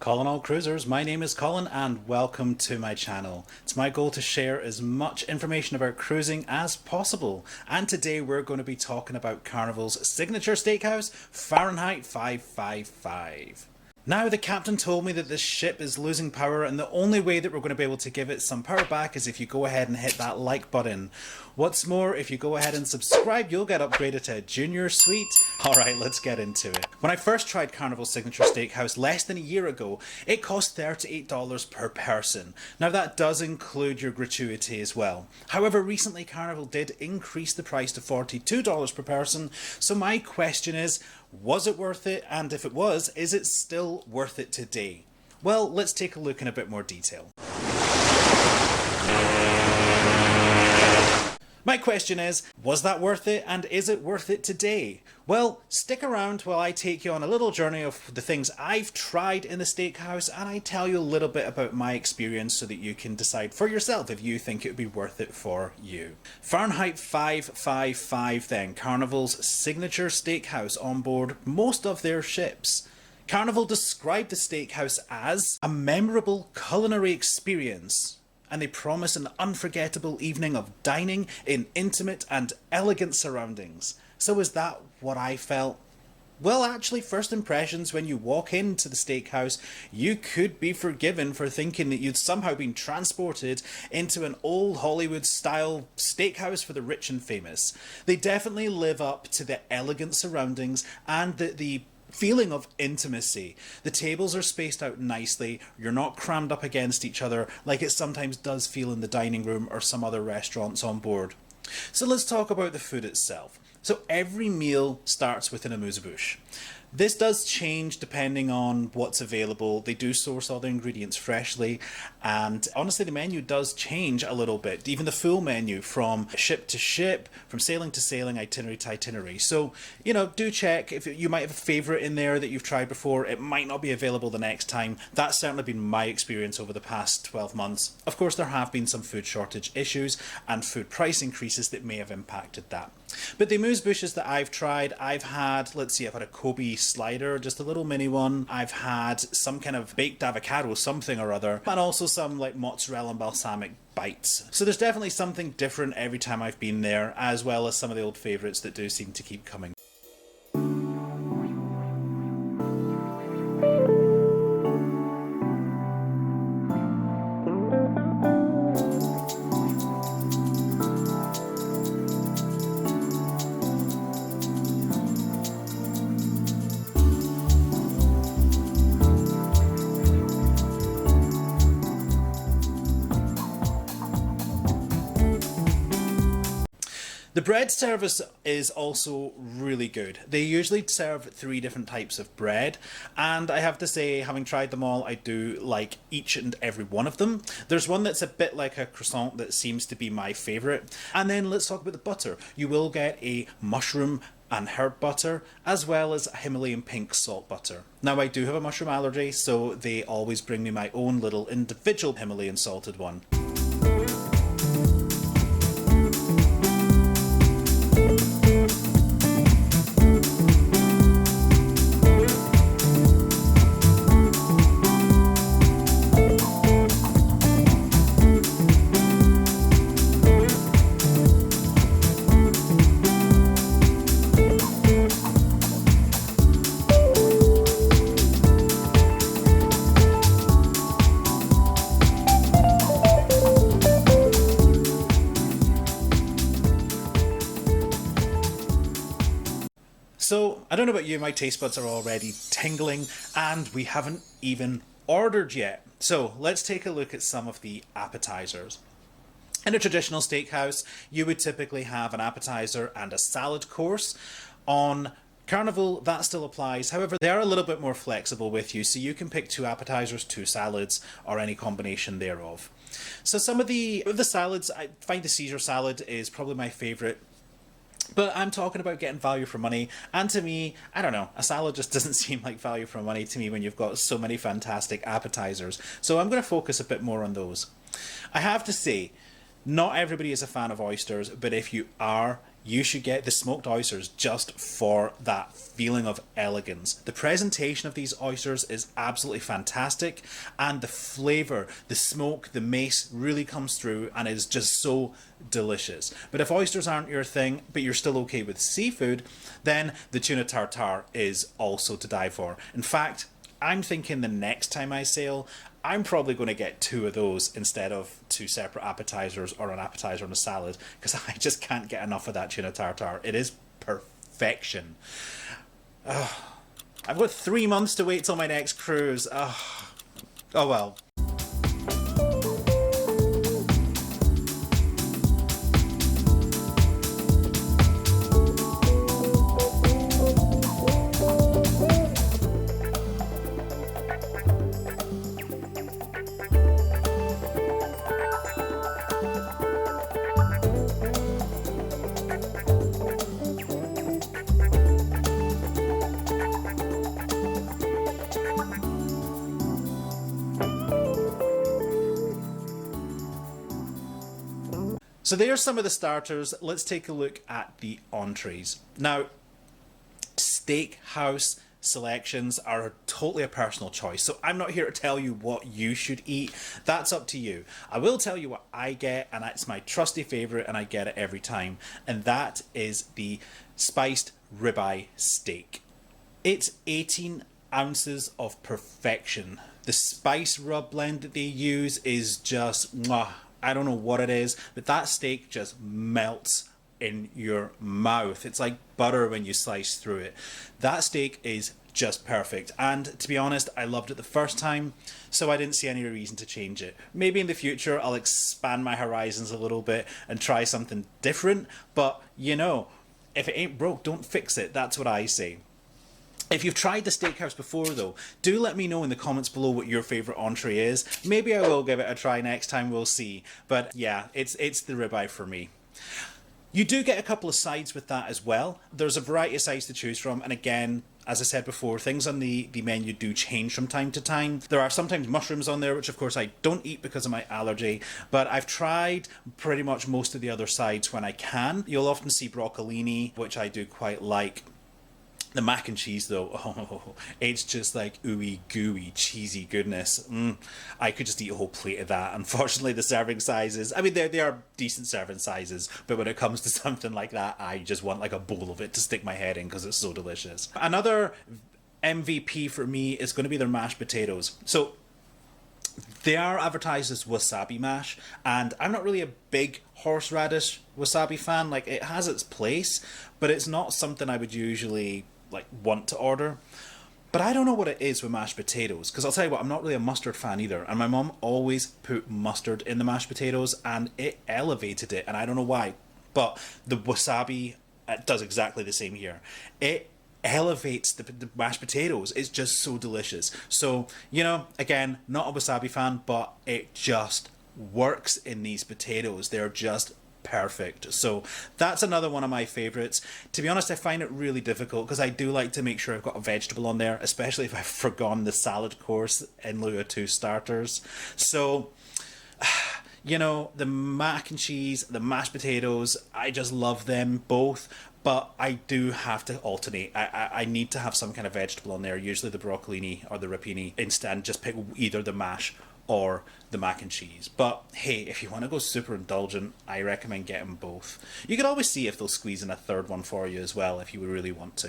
Calling all cruisers, my name is Colin and welcome to my channel. It's my goal to share as much information about cruising as possible, and today we're going to be talking about Carnival's signature steakhouse, Fahrenheit 555. Now, the captain told me that this ship is losing power and the only way that we're going to be able to give it some power back is if you go ahead and hit that like button. What's more, if you go ahead and subscribe, you'll get upgraded to a junior suite. Alright, let's get into it. When I first tried Carnival's signature steakhouse less than a year ago, it cost $38 per person. Now that does include your gratuity as well. However, recently Carnival did increase the price to $42 per person, so my question is, was it worth it? And if it was, is it still worth it today? Well, let's take a look in a bit more detail. My question is, was that worth it, and is it worth it today? Well, stick around while I take you on a little journey of the things I've tried in the steakhouse, and I tell you a little bit about my experience so that you can decide for yourself if you think it would be worth it for you. Fahrenheit 555 then, Carnival's signature steakhouse on board most of their ships. Carnival described the steakhouse as a memorable culinary experience, and they promise an unforgettable evening of dining in intimate and elegant surroundings. So is that what I felt? Well, actually, first impressions when you walk into the steakhouse, you could be forgiven for thinking that you'd somehow been transported into an old Hollywood-style steakhouse for the rich and famous. They definitely live up to the elegant surroundings and the feeling of intimacy. The tables are spaced out nicely, you're not crammed up against each other like it sometimes does feel in the dining room or some other restaurants on board. So let's talk about the food itself. So every meal starts with an amuse-bouche. This does change depending on what's available. They do source all the ingredients freshly, and honestly the menu does change a little bit. Even the full menu from ship to ship, from sailing to sailing, itinerary to itinerary. So, you know, do check if you might have a favourite in there that you've tried before. It might not be available the next time. That's certainly been my experience over the past 12 months. Of course, there have been some food shortage issues and food price increases that may have impacted that. But the amuse-bouches that I've tried, I've had, let's see, I've had a Kobe slider, just a little mini one. I've had some kind of baked avocado something or other, and also some like mozzarella and balsamic bites. So there's definitely something different every time I've been there, as well as some of the old favourites that do seem to keep coming. The bread service is also really good. They usually serve 3 different types of bread, and I have to say, having tried them all, I do like each and every one of them. There's one that's a bit like a croissant that seems to be my favourite. And then let's talk about the butter. You will get a mushroom and herb butter, as well as a Himalayan pink salt butter. Now, I do have a mushroom allergy, so they always bring me my own little individual Himalayan salted one. So, I don't know about you, my taste buds are already tingling, and we haven't even ordered yet. So, let's take a look at some of the appetizers. In a traditional steakhouse, you would typically have an appetizer and a salad course. On Carnival, that still applies. However, they are a little bit more flexible with you, so you can pick 2 appetizers, 2 salads, or any combination thereof. So some of the salads, I find the Caesar salad is probably my favourite. But I'm talking about getting value for money, and to me, I don't know, a salad just doesn't seem like value for money to me when you've got so many fantastic appetizers. So I'm going to focus a bit more on those. I have to say, Not everybody is a fan of oysters, but if you are, you should get the smoked oysters just for that feeling of elegance. The presentation of these oysters is absolutely fantastic, and the flavour, the smoke, the mace really comes through and is just so delicious. But if oysters aren't your thing, but you're still okay with seafood, then the tuna tartare is also to die for. In fact, I'm thinking the next time I sail, I'm probably going to get 2 of those instead of 2 separate appetizers or an appetizer and a salad, because I just can't get enough of that tuna tartare. It is perfection. I've got 3 months to wait till my next cruise. Oh well. So there's some of the starters. Let's take a look at the entrees. Now, steakhouse selections are totally a personal choice, so I'm not here to tell you what you should eat. That's up to you. I will tell you what I get, and it's my trusty favourite, and I get it every time, and that is the spiced ribeye steak. It's 18 ounces of perfection. The spice rub blend that they use is just mwah. I don't know what it is, but that steak just melts in your mouth. It's like butter when you slice through it. That steak is just perfect, and to be honest, I loved it the first time, so I didn't see any reason to change it. Maybe in the future I'll expand my horizons a little bit and try something different, but you know, if it ain't broke, don't fix it. That's what I say. If you've tried the steakhouse before though, do let me know in the comments below what your favourite entree is. Maybe I will give it a try next time, we'll see. But yeah, it's the ribeye for me. You do get a couple of sides with that as well. There's a variety of sides to choose from, and again, as I said before, things on the menu do change from time to time. There are sometimes mushrooms on there, which of course I don't eat because of my allergy, but I've tried pretty much most of the other sides when I can. You'll often see broccolini, which I do quite like. The mac and cheese though, oh, it's just like ooey gooey cheesy goodness. I could just eat a whole plate of that. Unfortunately, the serving sizes, I mean, they are decent serving sizes, but when it comes to something like that, I just want like a bowl of it to stick my head in because it's so delicious. Another MVP for me is going to be their mashed potatoes. So they are advertised as wasabi mash, and I'm not really a big horseradish wasabi fan. Like, it has its place, but it's not something I would usually like want to order. But I don't know what it is with mashed potatoes, because I'll tell you what, I'm not really a mustard fan either, and my mum always put mustard in the mashed potatoes and it elevated it, and I don't know why, but the wasabi does exactly the same here. It elevates the mashed potatoes. It's just so delicious. So, you know, again, not a wasabi fan, but it just works in these potatoes. They're just perfect. So that's another one of my favorites. To be honest, I find it really difficult because I do like to make sure I've got a vegetable on there, especially if I've forgone the salad course in lieu of 2 starters. So, you know, the mac and cheese, the mashed potatoes, I just love them both. But I do have to alternate. I need to have some kind of vegetable on there, usually the broccolini or the rapini. Instead, just pick either the mash or the mac and cheese. But hey, if you want to go super indulgent, I recommend getting both. You could always see if they'll squeeze in a third one for you as well, if you really want to.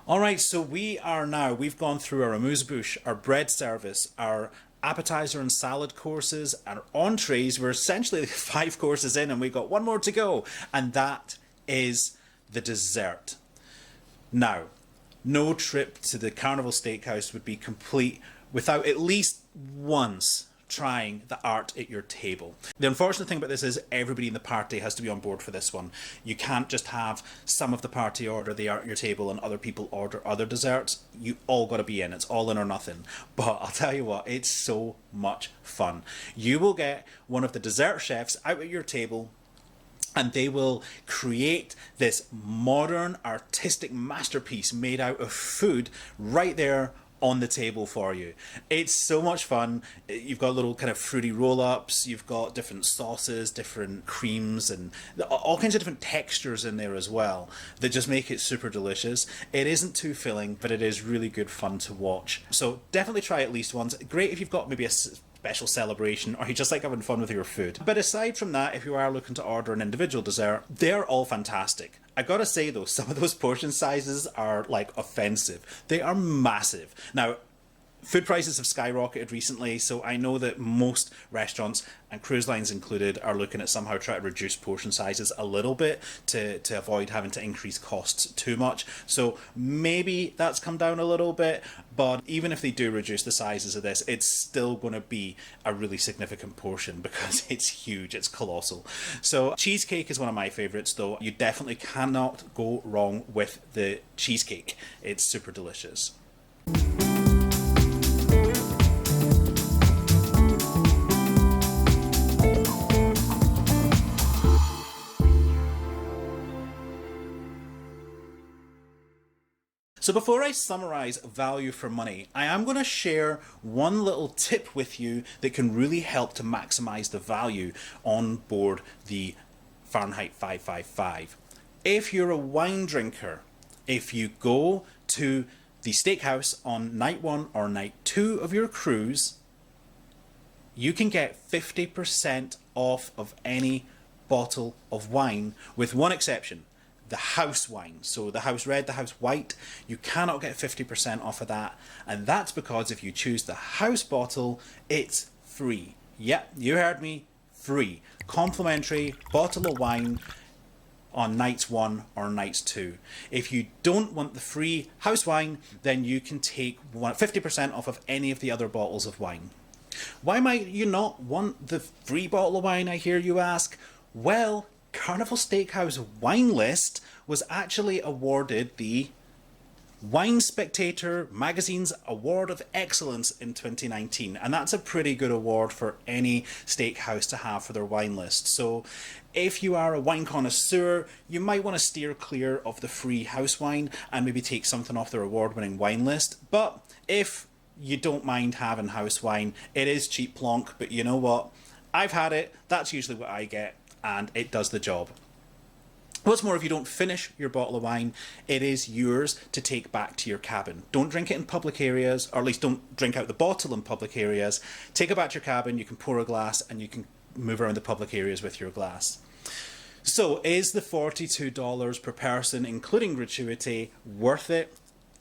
Alright, so we've gone through our amuse-bouche, our bread service, our appetizer and salad courses, and our entrees. We're essentially 5 courses in and we've got 1 more to go, and that is the dessert. Now, no trip to the Carnival Steakhouse would be complete without at least once trying the art at your table. The unfortunate thing about this is everybody in the party has to be on board for this one. You can't just have some of the party order the art at your table and other people order other desserts. You all got to be in. It's all in or nothing. But I'll tell you what, it's so much fun. You will get one of the dessert chefs out at your table, and they will create this modern artistic masterpiece made out of food right there on the table for you. It's so much fun. You've got little kind of fruity roll-ups, you've got different sauces, different creams, and all kinds of different textures in there as well that just make it super delicious. It isn't too filling, but it is really good fun to watch. So definitely try it at least once. Great if you've got maybe a special celebration or you just like having fun with your food. But aside from that, if you are looking to order an individual dessert, they're all fantastic. I gotta say though, some of those portion sizes are like offensive. They are massive. Now, food prices have skyrocketed recently, so I know that most restaurants, and cruise lines included, are looking at somehow trying to reduce portion sizes a little bit to avoid having to increase costs too much. So maybe that's come down a little bit, but even if they do reduce the sizes of this, it's still going to be a really significant portion because it's huge, it's colossal. So cheesecake is one of my favorites though. You definitely cannot go wrong with the cheesecake. It's super delicious. So before I summarize value for money, I am going to share one little tip with you that can really help to maximize the value on board the Fahrenheit 555. If you're a wine drinker, if you go to the Steakhouse on night 1 or night 2 of your cruise, you can get 50% off of any bottle of wine, with one exception. The house wine. So the house red, the house white, you cannot get 50% off of that. And that's because if you choose the house bottle, it's free. Yep, you heard me, free. Complimentary bottle of wine on nights 1 or nights 2. If you don't want the free house wine, then you can take 50% off of any of the other bottles of wine. Why might you not want the free bottle of wine, I hear you ask? Well, Carnival Steakhouse wine list was actually awarded the Wine Spectator magazine's Award of Excellence in 2019, and that's a pretty good award for any steakhouse to have for their wine list. So if you are a wine connoisseur, you might want to steer clear of the free house wine and maybe take something off their award-winning wine list. But if you don't mind having house wine, it is cheap plonk, but you know what? I've had it, that's usually what I get, and it does the job. What's more, if you don't finish your bottle of wine, it is yours to take back to your cabin. Don't drink it in public areas, or at least don't drink out the bottle in public areas. Take it back to your cabin, you can pour a glass, and you can move around the public areas with your glass. So, is the $42 per person, including gratuity, worth it?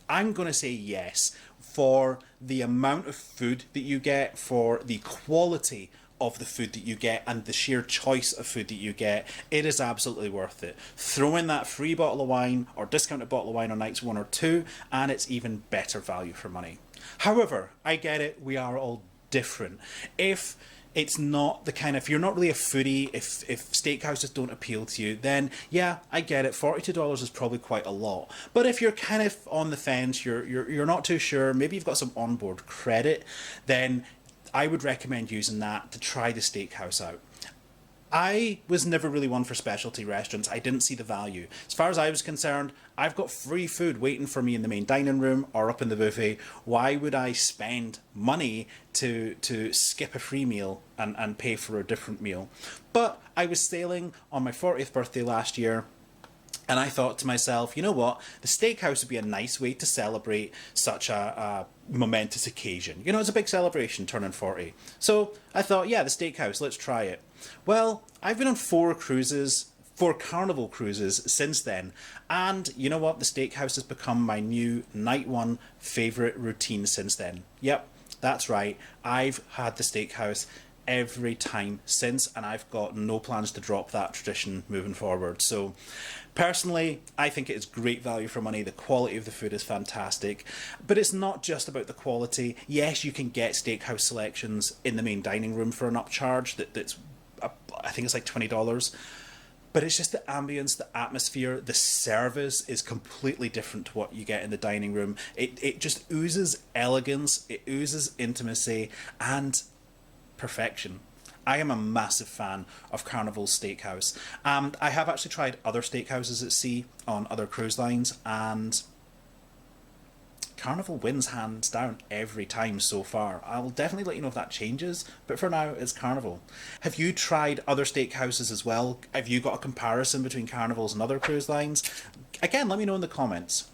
I'm going to say yes, for the amount of food that you get, for the quality of the food that you get, and the sheer choice of food that you get. It is absolutely worth it. Throw in that free bottle of wine or discounted bottle of wine on nights 1 or 2, and it's even better value for money. However, I get it, we are all different. If it's not the kind of, if you're not really a foodie, if steakhouses don't appeal to you, then yeah, I get it, $42 is probably quite a lot. But if you're kind of on the fence, you're not too sure, maybe you've got some onboard credit, then I would recommend using that to try the Steakhouse out. I was never really one for specialty restaurants. I didn't see the value. As far as I was concerned, I've got free food waiting for me in the main dining room or up in the buffet. Why would I spend money to skip a free meal and pay for a different meal? But I was sailing on my 40th birthday last year, and I thought to myself, you know what, the Steakhouse would be a nice way to celebrate such a momentous occasion. You know, it's a big celebration, turning 40. So I thought, yeah, the Steakhouse, let's try it. Well, I've been on 4 Carnival cruises since then, and you know what, the Steakhouse has become my new night 1 favourite routine since then. Yep, that's right, I've had the Steakhouse every time since, and I've got no plans to drop that tradition moving forward. So Personally, I think it is great value for money. The quality of the food is fantastic, but it's not just about the quality. Yes, you can get steakhouse selections in the main dining room for an upcharge that's, I think it's like $20. But it's just the ambience, the atmosphere, the service is completely different to what you get in the dining room. It just oozes elegance, it oozes intimacy and perfection. I am a massive fan of Carnival Steakhouse. I have actually tried other steakhouses at sea on other cruise lines, and Carnival wins hands down every time so far. I'll definitely let you know if that changes, but for now, it's Carnival. Have you tried other steakhouses as well? Have you got a comparison between Carnivals and other cruise lines? Again, let me know in the comments.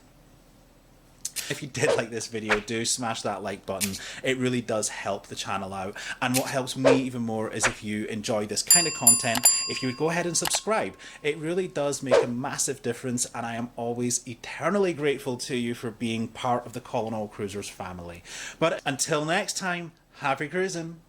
If you did like this video, do smash that like button. It really does help the channel out. And what helps me even more is if you enjoy this kind of content, if you would go ahead and subscribe. It really does make a massive difference, and I am always eternally grateful to you for being part of the Colin All Cruisers family. But until next time, happy cruising.